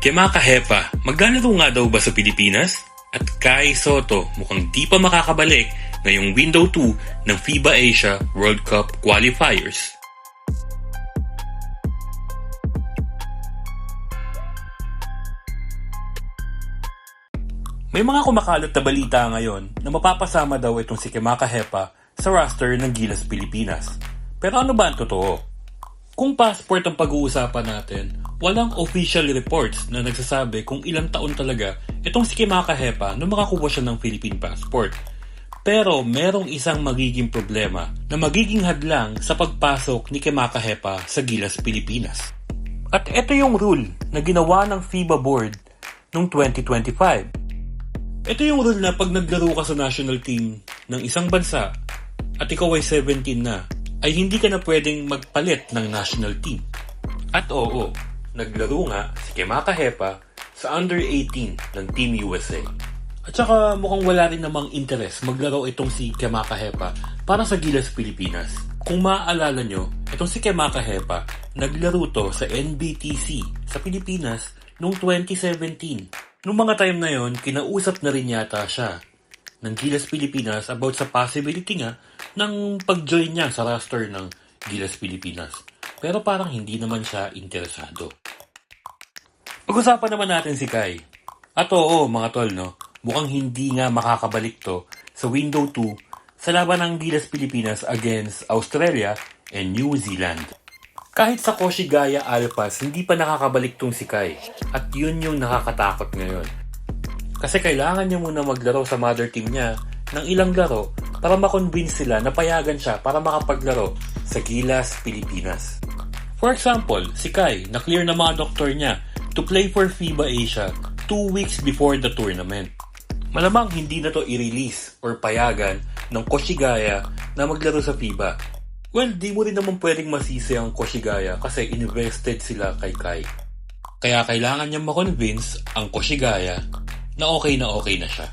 Kemaka Hepa, maglalaro nga daw ba sa Pilipinas? At Kai Sotto mukhang di pa makakabalik ngayong Window 2 ng FIBA Asia World Cup Qualifiers. May mga kumakalat na balita ngayon na mapapasama daw itong si Kemaka Hepa sa roster ng Gilas Pilipinas. Pero ano ba ang totoo? Kung passport ang pag-uusapan natin, walang official reports na nagsasabi kung ilang taon talaga itong si Kemaka Hepa nung makakuha siya ng Philippine passport. Pero merong isang magiging problema na magiging hadlang sa pagpasok ni Kemaka Hepa sa Gilas Pilipinas. At ito yung rule na ginawa ng FIBA board noong 2025. Ito yung rule na pag naglaro ka sa national team ng isang bansa at ikaw ay 17 na, ay hindi ka na pwedeng magpalit ng national team. At oo, naglaro nga si Kemaka Hepa sa under 18 ng Team USA. At saka mukhang wala rin namang interes maglaro itong si Kemaka Hepa para sa Gilas Pilipinas. Kung maaalala nyo, itong si Kemaka Hepa naglaro to sa NBTC sa Pilipinas noong 2017. Noong mga time na yon, kinausap na rin yata siya ng Gilas Pilipinas about sa possibility nga ng pag-join niya sa roster ng Gilas Pilipinas. Pero parang hindi naman siya interesado. Pag-usapan naman natin si Kai. At oo, mga tol, no? Mukhang hindi nga makakabalik to sa Window 2 sa laban ng Gilas Pilipinas against Australia and New Zealand. Kahit sa Koshigaya Alpas, hindi pa nakakabalik tong si Kai. At yun yung nakakatakot ngayon. Kasi kailangan niya muna maglaro sa mother team niya ng ilang laro para makonvince sila na payagan siya para makapaglaro sa Gilas Pilipinas. For example, si Kai, na-clear na mga doktor niya to play for FIBA Asia 2 weeks before the tournament. Malamang hindi na to i-release or payagan ng Koshigaya na maglaro sa FIBA. Well, di mo rin naman pwedeng masisi ang Koshigaya kasi invested sila kay Kai. Kaya kailangan niya makonvince ang Koshigaya na okay na siya.